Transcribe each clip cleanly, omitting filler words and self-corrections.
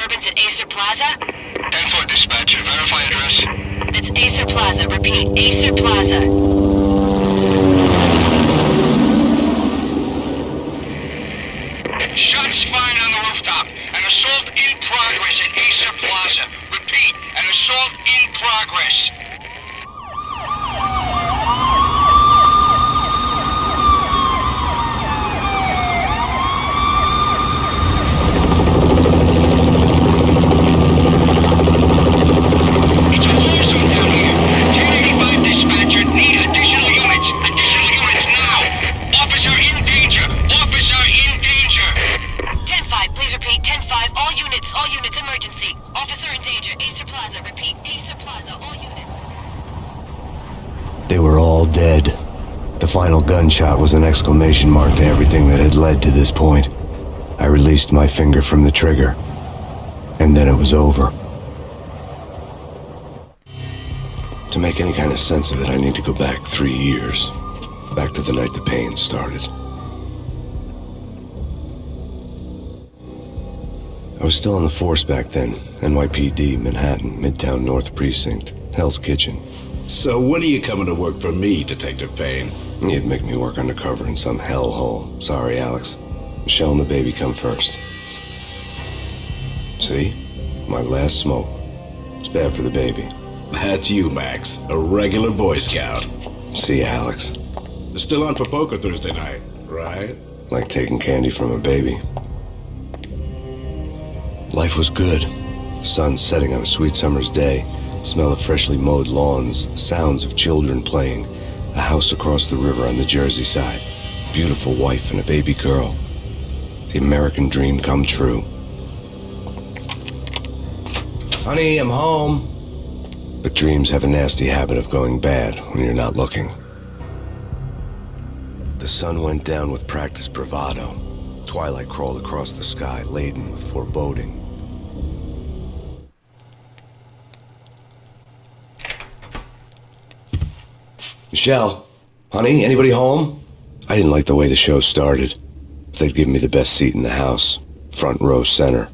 disturbance at Acer Plaza? 10-4 dispatcher, verify address. It's Acer Plaza. Repeat, Acer Plaza. Shots fired on the rooftop. An assault in progress at Acer Plaza. Repeat, an assault in progress. It's a war zone down here. 1085 dispatcher, need additional units. Additional units now. Officer in danger. Officer in danger. 10-5, please repeat. 10-5, all units, emergency. Officer in danger, Acer Plaza. Repeat, Acer Plaza, all units. They were all dead. The final gunshot was an exclamation mark to everything that had led to this point. I released my finger from the trigger, and then it was over. To make any kind of sense of it, I need to go back 3 years. Back to the night the Payne started. I was still on the force back then. NYPD, Manhattan, Midtown North Precinct, Hell's Kitchen. So when are you coming to work for me, Detective Payne? You'd make me work undercover in some hellhole. Sorry, Alex. Michelle and the baby come first. See? My last smoke. It's bad for the baby. That's you, Max. A regular Boy Scout. See, Alex. Still on for poker Thursday night, right? Like taking candy from a baby. Life was good. Sun setting on a sweet summer's day. Smell of freshly mowed lawns. The sounds of children playing. A house across the river on the Jersey side. Beautiful wife and a baby girl. The American dream come true. Honey, I'm home. But dreams have a nasty habit of going bad when you're not looking. The sun went down with practiced bravado. Twilight crawled across the sky, laden with foreboding. Michelle, honey, anybody home? I didn't like the way the show started. They'd give me the best seat in the house, front row center.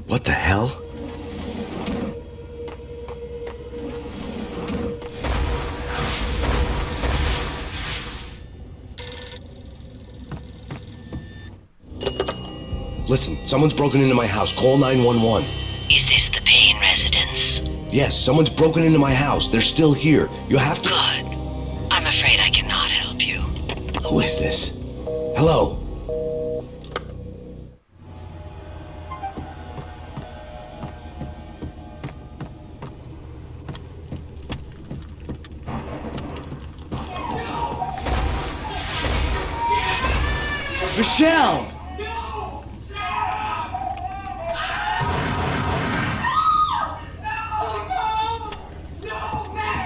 What the hell? Listen, someone's broken into my house. Call 911. Is this the Payne residence? Yes, someone's broken into my house. They're still here. You have to... Good. I'm afraid I cannot help you. Who is this? Hello? Michelle!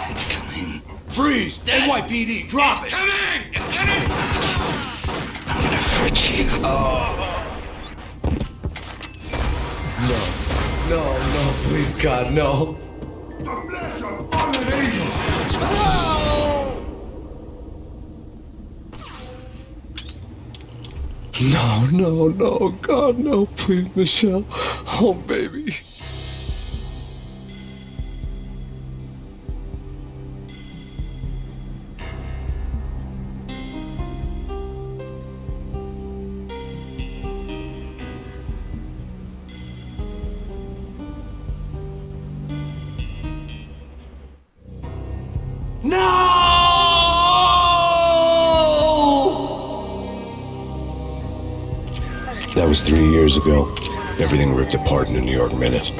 It's coming. Freeze! NYPD, drop it! Coming! It's coming! I'm gonna hurt you. No, please God, no. The flesh of fallen angels! No, God, no, please, Michelle. Oh, baby. That was 3 years ago. Everything ripped apart in a New York minute.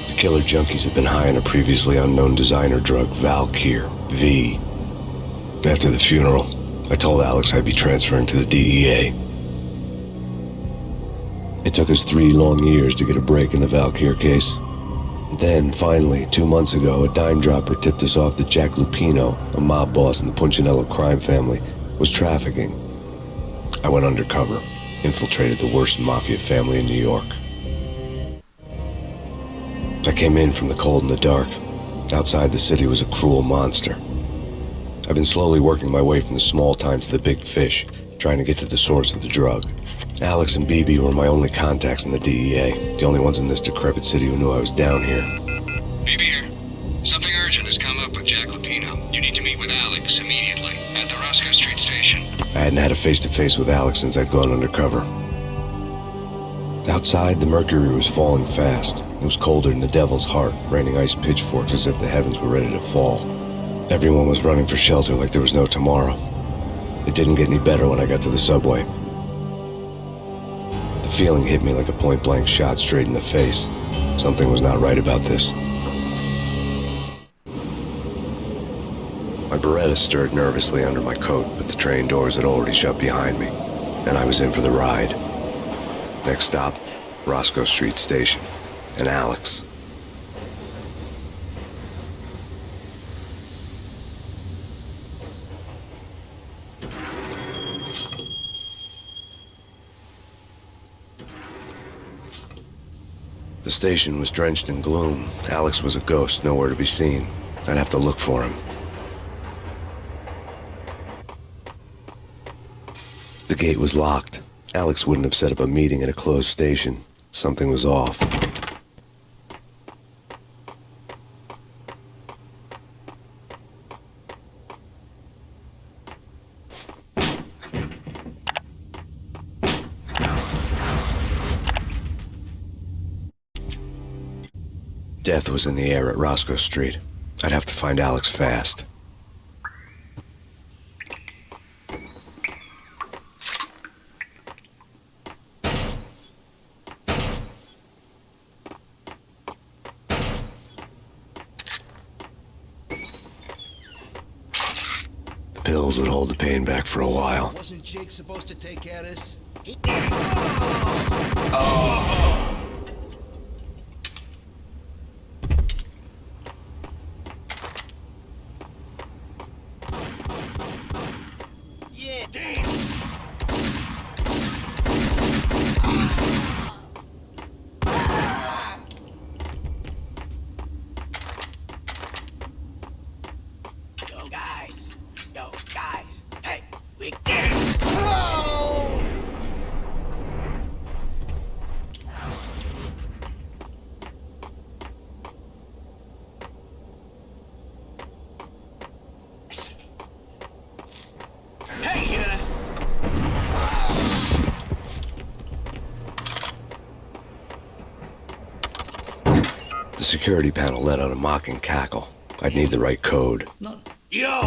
The killer junkies had been high on a previously unknown designer drug, Valkyr, V. After the funeral, I told Alex I'd be transferring to the DEA. It took us 3 long years to get a break in the Valkyr case. Then, finally, 2 months ago, a dime dropper tipped us off that Jack Lupino, a mob boss in the Punchinello crime family, was trafficking. I went undercover. Infiltrated the worst mafia family in New York. I came in from the cold and the dark. Outside the city was a cruel monster. I've been slowly working my way from the small time to the big fish, trying to get to the source of the drug. Alex and BB were my only contacts in the DEA, the only ones in this decrepit city who knew I was down here. BB here. Something urgent has come up with Jack Lupino. You need to meet with Alex immediately at the Roscoe Street station. I hadn't had a face-to-face with Alex since I'd gone undercover. Outside, the mercury was falling fast. It was colder than the devil's heart, raining ice pitchforks as if the heavens were ready to fall. Everyone was running for shelter like there was no tomorrow. It didn't get any better when I got to the subway. The feeling hit me like a point-blank shot straight in the face. Something was not right about this. My Beretta stirred nervously under my coat, but the train doors had already shut behind me, and I was in for the ride. Next stop, Roscoe Street Station, and Alex. The station was drenched in gloom. Alex was a ghost, nowhere to be seen. I'd have to look for him. The gate was locked. Alex wouldn't have set up a meeting at a closed station. Something was off. Death was in the air at Roscoe Street. I'd have to find Alex fast. The pills would hold the pain back for a while. Wasn't Jake supposed to take care of this? Yeah, damn. Yo, guys, hey, we did it! Oh! Hey, The security panel let out a mocking cackle. I'd need the right code. Yo!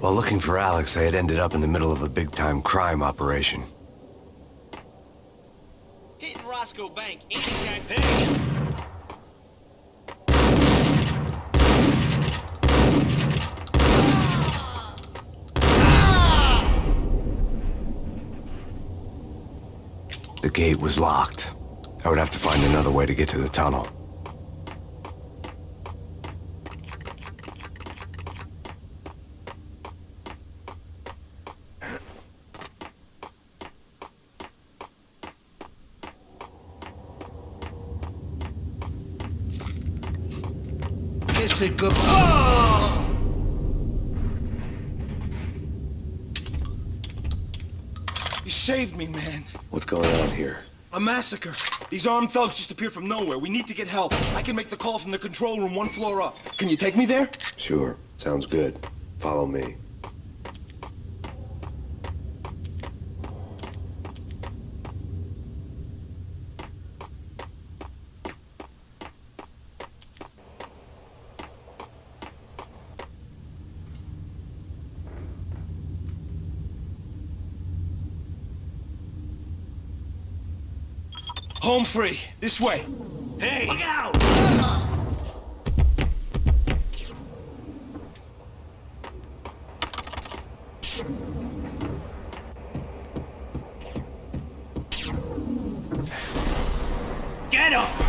While looking for Alex, I had ended up in the middle of a big-time crime operation. Hitting Roscoe Bank, ain't this guy Payne? The gate was locked. I would have to find another way to get to the tunnel. Kiss it good. Oh! You saved me, man. What's going on here? A massacre. These armed thugs just appeared from nowhere. We need to get help. I can make the call from the control room 1 floor up. Can you take me there? Sure. Sounds good. Follow me. Home free. This way. Hey! Look out! Get him!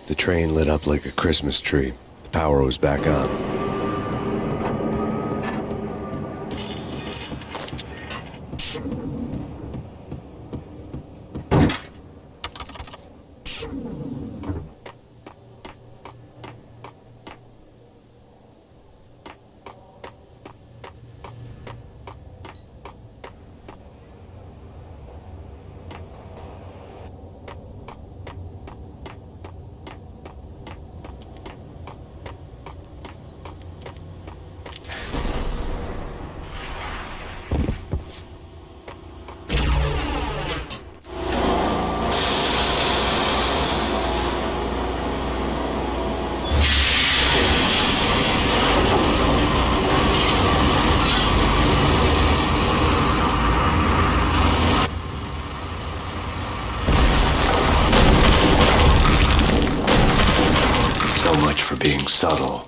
The train lit up like a Christmas tree. The power was back on. So much for being subtle.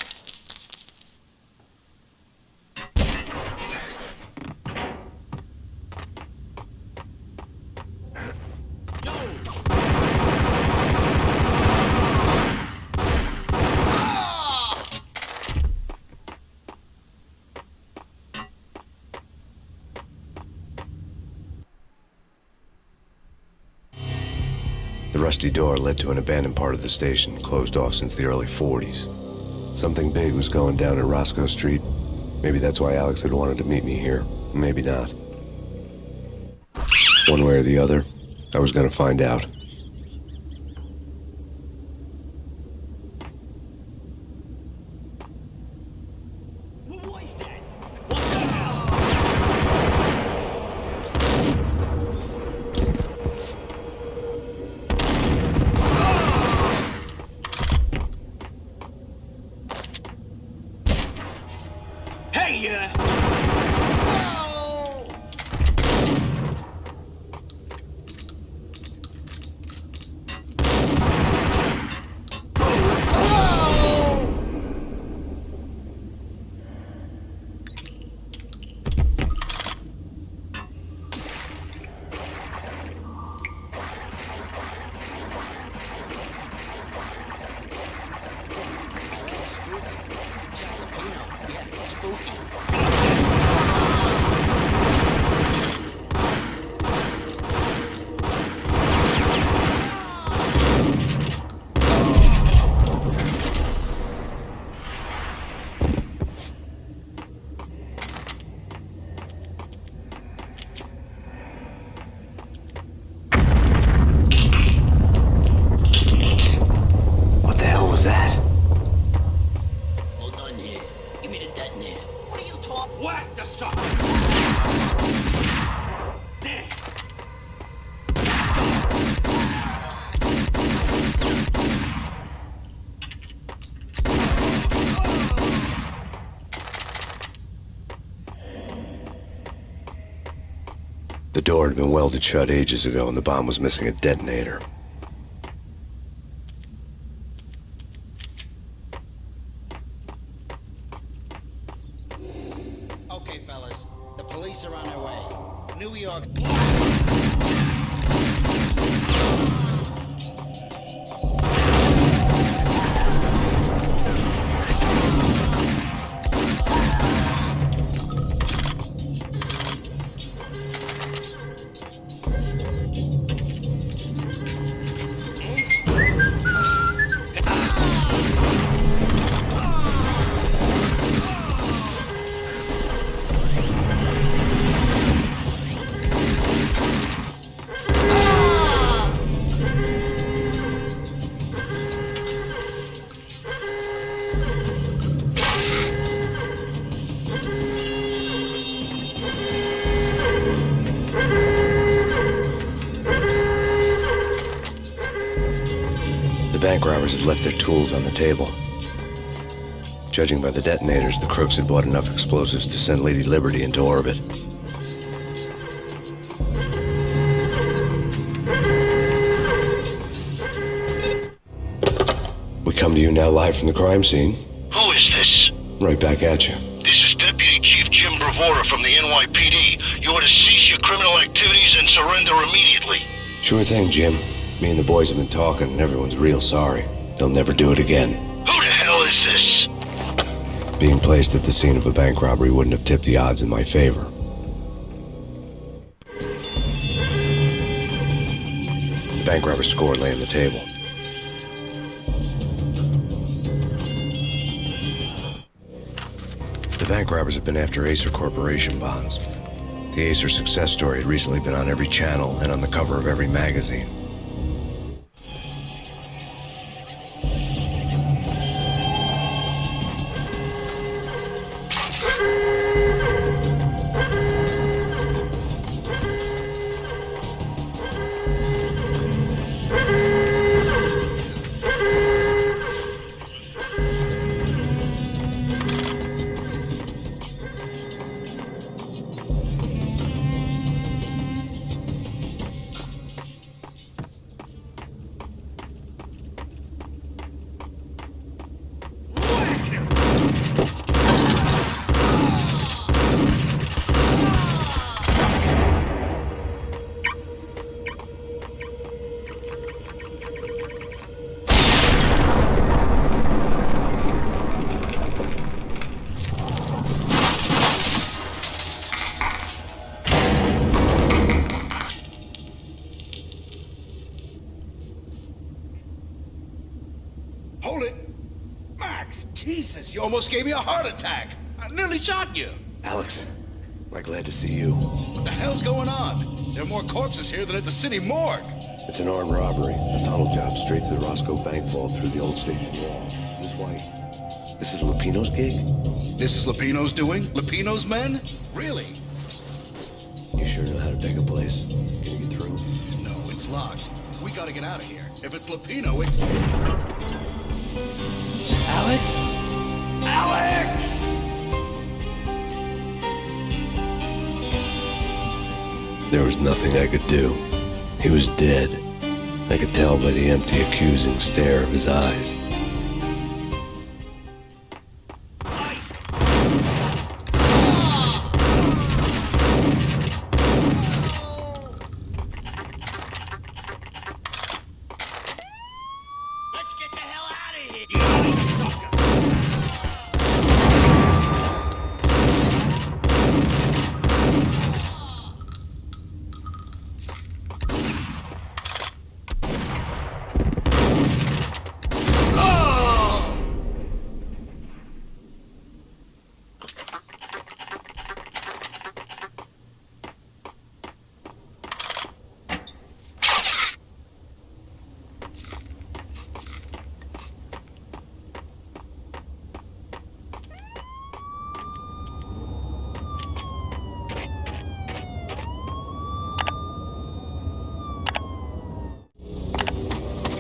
The rusty door led to an abandoned part of the station, closed off since the early 40s. Something big was going down at Roscoe Street. Maybe that's why Alex had wanted to meet me here. Maybe not. One way or the other, I was gonna find out. What was that? What the hell? Hey, What the hell was that? Hold on here. Give me the detonator. What are you talking? whack the sucker! There! The door had been welded shut ages ago and the bomb was missing a detonator. Okay, fellas. The police are on their way. New York. The bank robbers had left their tools on the table. Judging by the detonators, the crooks had bought enough explosives to send Lady Liberty into orbit. We come to you now live from the crime scene. Who is this? Right back at you. This is Deputy Chief Jim Bravura from the NYPD. You ought to cease your criminal activities and surrender immediately. Sure thing, Jim. Me and the boys have been talking, and everyone's real sorry. They'll never do it again. Who the hell is this? Being placed at the scene of a bank robbery wouldn't have tipped the odds in my favor. The bank robber's score lay on the table. The bank robbers have been after Acer Corporation bonds. The Acer success story had recently been on every channel and on the cover of every magazine. Hold it! Max, Jesus, you almost gave me a heart attack. I nearly shot you. Alex, I'm glad to see you. What the hell's going on? There are more corpses here than at the city morgue. It's an armed robbery. A tunnel job straight to the Roscoe Bank vault through the old station wall. Is this why? This is Lupino's gig? This is Lupino's doing? Lupino's men? Really? You sure know how to take a place? Can you get through? No, it's locked. We gotta get out of here. If it's Lupino, it's... Alex? Alex! There was nothing I could do. He was dead. I could tell by the empty, accusing stare of his eyes. Let's get the hell out of here, you sucker!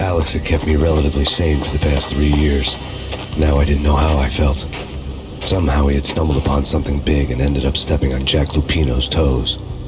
Alex had kept me relatively sane for the past 3 years. Now I didn't know how I felt. Somehow he had stumbled upon something big and ended up stepping on Jack Lupino's toes.